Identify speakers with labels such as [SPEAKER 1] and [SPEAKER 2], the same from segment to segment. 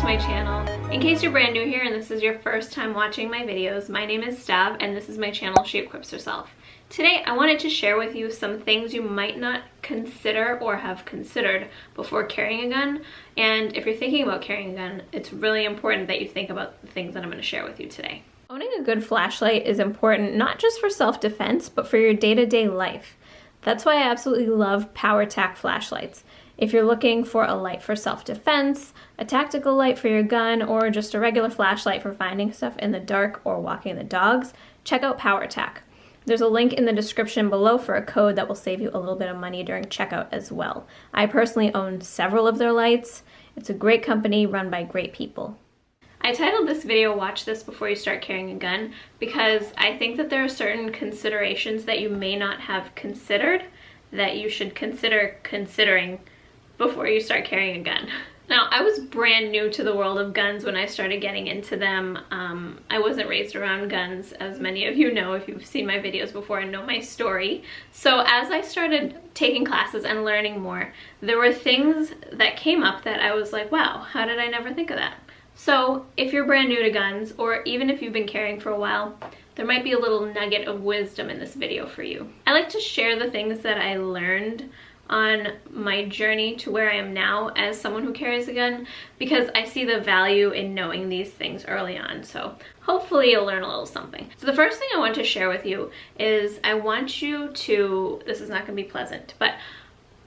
[SPEAKER 1] my channel. In case you're brand new here and this is your first time watching my videos, my name is Stav and this is my channel, She Equips Herself. Today I wanted to share with you some things you might not consider or have considered before carrying a gun. And if you're thinking about carrying a gun, it's really important that you think about the things that I'm going to share with you today. Owning a good flashlight is important not just for self-defense, but for your day-to-day life. That's why I absolutely love PowerTac flashlights. If you're looking for a light for self-defense, a tactical light for your gun, or just a regular flashlight for finding stuff in the dark or walking the dogs, check out PowerTac. There's a link in the description below for a code that will save you a little bit of money during checkout as well. I personally own several of their lights. It's a great company run by great people. I titled this video, Watch This Before You Start Carrying a Gun, because I think that there are certain considerations that you may not have considered that you should consider considering before you start carrying a gun. Now, I was brand new to the world of guns when I started getting into them. I wasn't raised around guns, as many of you know if you've seen my videos before and know my story. So as I started taking classes and learning more, there were things that came up that I was like, wow, how did I never think of that? So if you're brand new to guns, or even if you've been carrying for a while, there might be a little nugget of wisdom in this video for you. I like to share the things that I learned on my journey to where I am now as someone who carries a gun, because I see the value in knowing these things early on. So hopefully you'll learn a little something. So the first thing I want to share with you is I want you to, this is not going to be pleasant, but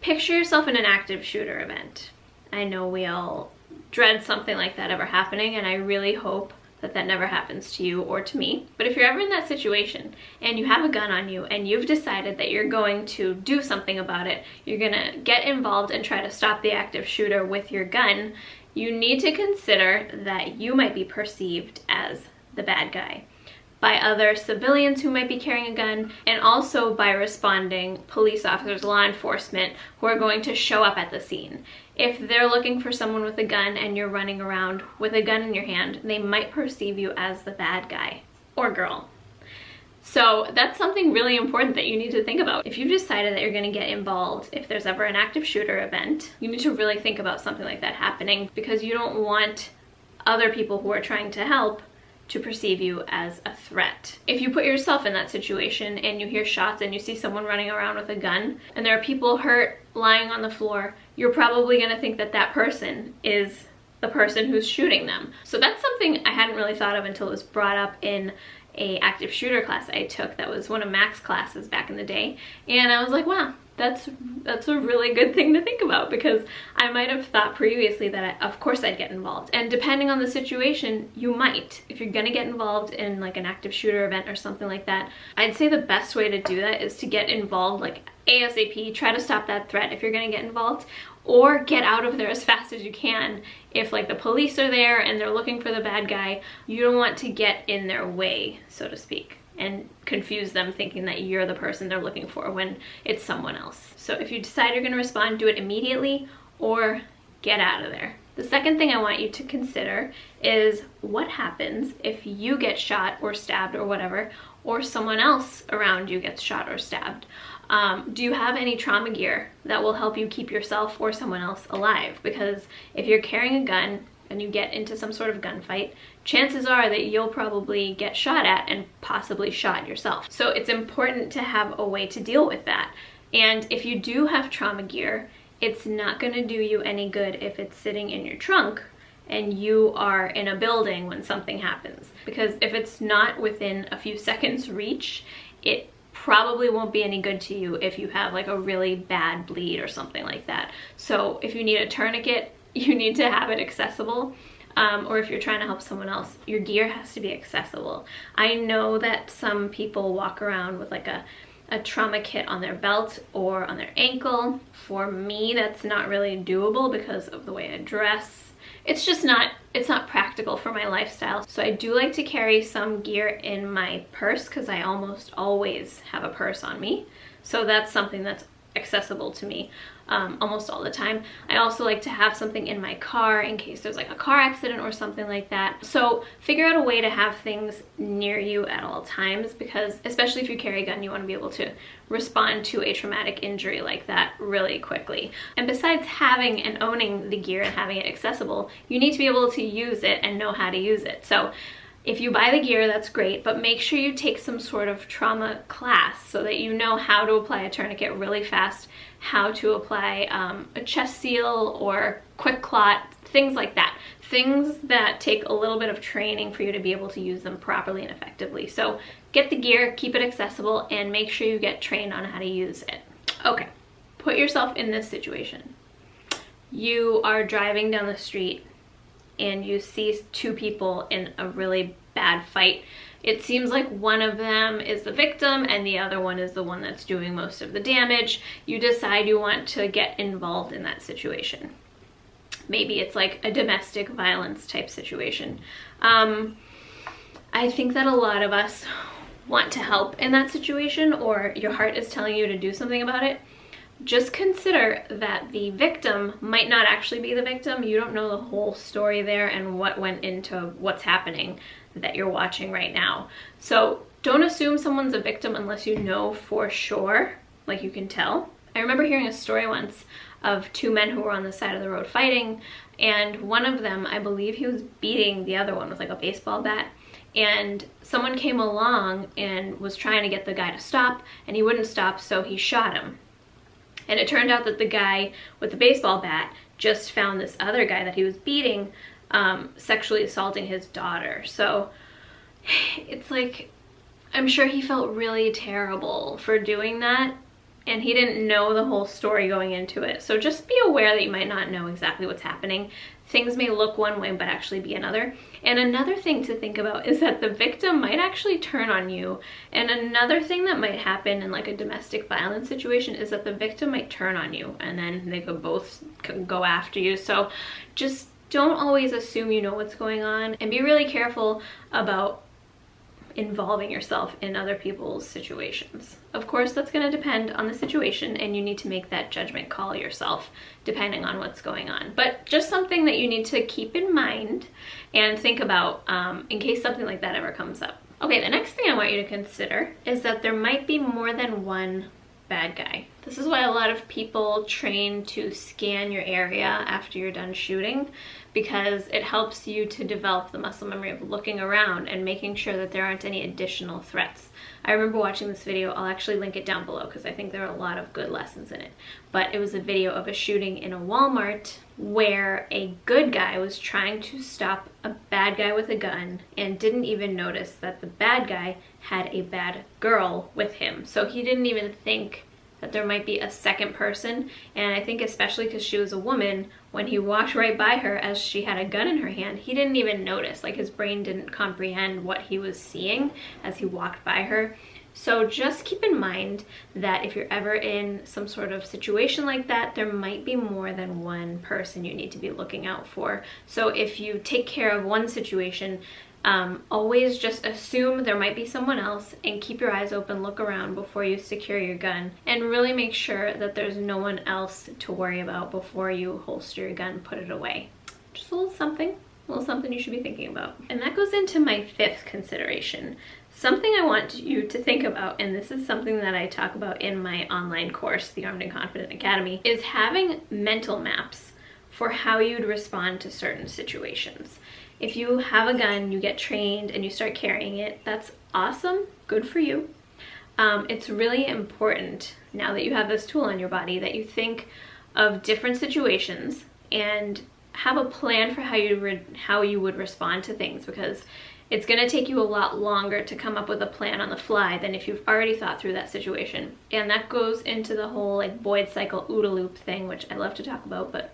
[SPEAKER 1] picture yourself in an active shooter event. I know we all dread something like that ever happening, and I really hope that that never happens to you or to me. But if you're ever in that situation and you have a gun on you and you've decided that you're going to do something about it, you're gonna get involved and try to stop the active shooter with your gun, you need to consider that you might be perceived as the bad guy by other civilians who might be carrying a gun, and also by responding police officers, law enforcement, who are going to show up at the scene. If they're looking for someone with a gun and you're running around with a gun in your hand, they might perceive you as the bad guy or girl. So that's something really important that you need to think about. If you've decided that you're going to get involved, if there's ever an active shooter event, you need to really think about something like that happening, because you don't want other people who are trying to help to perceive you as a threat. If you put yourself in that situation and you hear shots and you see someone running around with a gun and there are people hurt lying on the floor, you're probably gonna think that that person is the person who's shooting them. So that's something I hadn't really thought of until it was brought up in a active shooter class I took that was one of Mac's classes back in the day. And I was like, wow, that's a really good thing to think about, because I might have thought previously that of course I'd get involved. And depending on the situation, you might. If you're gonna get involved in like an active shooter event or something like that, I'd say the best way to do that is to get involved like ASAP, try to stop that threat if you're gonna get involved, or get out of there as fast as you can. If like the police are there and they're looking for the bad guy, you don't want to get in their way, so to speak, and confuse them thinking that you're the person they're looking for when it's someone else. So if you decide you're gonna respond, do it immediately or get out of there. The second thing I want you to consider is what happens if you get shot or stabbed or whatever, or someone else around you gets shot or stabbed. Do you have any trauma gear that will help you keep yourself or someone else alive? Because if you're carrying a gun and you get into some sort of gunfight, chances are that you'll probably get shot at and possibly shot yourself. So it's important to have a way to deal with that. And if you do have trauma gear, it's not gonna do you any good if it's sitting in your trunk and you are in a building when something happens. Because if it's not within a few seconds reach, it probably won't be any good to you if you have like a really bad bleed or something like that. So if you need a tourniquet, you need to have it accessible. Or if you're trying to help someone else, your gear has to be accessible. I know that some people walk around with like a trauma kit on their belt or on their ankle. For me, that's not really doable because of the way I dress. It's just not, it's not practical for my lifestyle. So I do like to carry some gear in my purse, because I almost always have a purse on me. So that's something that's accessible to me almost all the time. I also like to have something in my car in case there's like a car accident or something like that. So figure out a way to have things near you at all times, because especially if you carry a gun, you want to be able to respond to a traumatic injury like that really quickly. And besides having and owning the gear and having it accessible, you need to be able to use it and know how to use it. So if you buy the gear, that's great, but make sure you take some sort of trauma class so that you know how to apply a tourniquet really fast, how to apply a chest seal or quick clot, things like that. Things that take a little bit of training for you to be able to use them properly and effectively. So get the gear, keep it accessible, and make sure you get trained on how to use it. Okay, put yourself in this situation. You are driving down the street and you see two people in a really bad fight. It seems like one of them is the victim and the other one is the one that's doing most of the damage. You decide you want to get involved in that situation. Maybe it's like a domestic violence type situation. I think that a lot of us want to help in that situation, or your heart is telling you to do something about it. Just consider that the victim might not actually be the victim. You don't know the whole story there and what went into what's happening that you're watching right now. So don't assume someone's a victim unless you know for sure, like you can tell. I remember hearing a story once of two men who were on the side of the road fighting, and one of them, I believe he was beating the other one with like a baseball bat, and someone came along and was trying to get the guy to stop, and he wouldn't stop, so he shot him. And it turned out that the guy with the baseball bat just found this other guy that he was beating sexually assaulting his daughter. So it's like, I'm sure he felt really terrible for doing that, and he didn't know the whole story going into it. So just be aware that you might not know exactly what's happening. Things may look one way but actually be another. And another thing to think about is that the victim might actually turn on you. And another thing that might happen in like a domestic violence situation is that the victim might turn on you and then they could both go after you. So just don't always assume you know what's going on, and be really careful about involving yourself in other people's situations. Of course, that's going to depend on the situation, and you need to make that judgment call yourself depending on what's going on. But just something that you need to keep in mind and think about in case something like that ever comes up. Okay, the next thing I want you to consider is that there might be more than one bad guy. This is why a lot of people train to scan your area after you're done shooting, because it helps you to develop the muscle memory of looking around and making sure that there aren't any additional threats. I remember watching this video. I'll actually link it down below because I think there are a lot of good lessons in it. But it was a video of a shooting in a Walmart where a good guy was trying to stop a bad guy with a gun and didn't even notice that the bad guy had a bad girl with him. So he didn't even think that there might be a second person, and I think especially because she was a woman, when he walked right by her as she had a gun in her hand, he didn't even notice. Like, his brain didn't comprehend what he was seeing as he walked by her. So just keep in mind that if you're ever in some sort of situation like that, there might be more than one person you need to be looking out for. So if you take care of one situation, always just assume there might be someone else and keep your eyes open, look around before you secure your gun, and really make sure that there's no one else to worry about before you holster your gun, put it away. Just a little something you should be thinking about. And that goes into my fifth consideration. Something I want you to think about, and this is something that I talk about in my online course, the Armed and Confident Academy, is having mental maps for how you'd respond to certain situations. If you have a gun, you get trained, and you start carrying it, that's awesome, good for you. It's really important, now that you have this tool on your body, that you think of different situations and have a plan for how you would respond to things, because it's going to take you a lot longer to come up with a plan on the fly than if you've already thought through that situation. And that goes into the whole like Boyd cycle OODA loop thing, which I love to talk about, but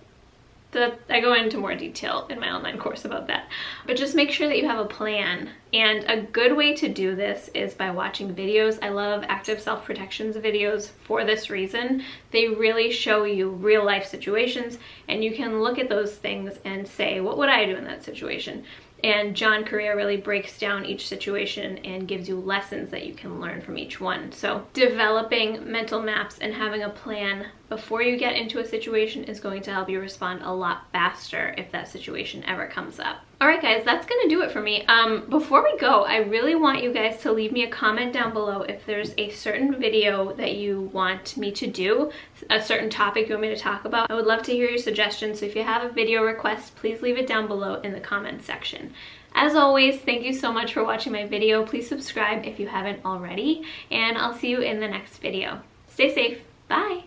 [SPEAKER 1] I go into more detail in my online course about that. But just make sure that you have a plan And a good way to do this is by watching videos. I love active self-protections videos for this reason. They really show you real life situations, and you can look at those things and say, what would I do in that situation? And John Correa really breaks down each situation and gives you lessons that you can learn from each one. So developing mental maps and having a plan before you get into a situation is going to help you respond a lot faster if that situation ever comes up. All right, guys, that's gonna do it for me. Before we go, I really want you guys to leave me a comment down below if there's a certain video that you want me to do, a certain topic you want me to talk about. I would love to hear your suggestions, so if you have a video request, please leave it down below in the comments section. As always, thank you so much for watching my video. Please subscribe if you haven't already, and I'll see you in the next video. Stay safe. Bye.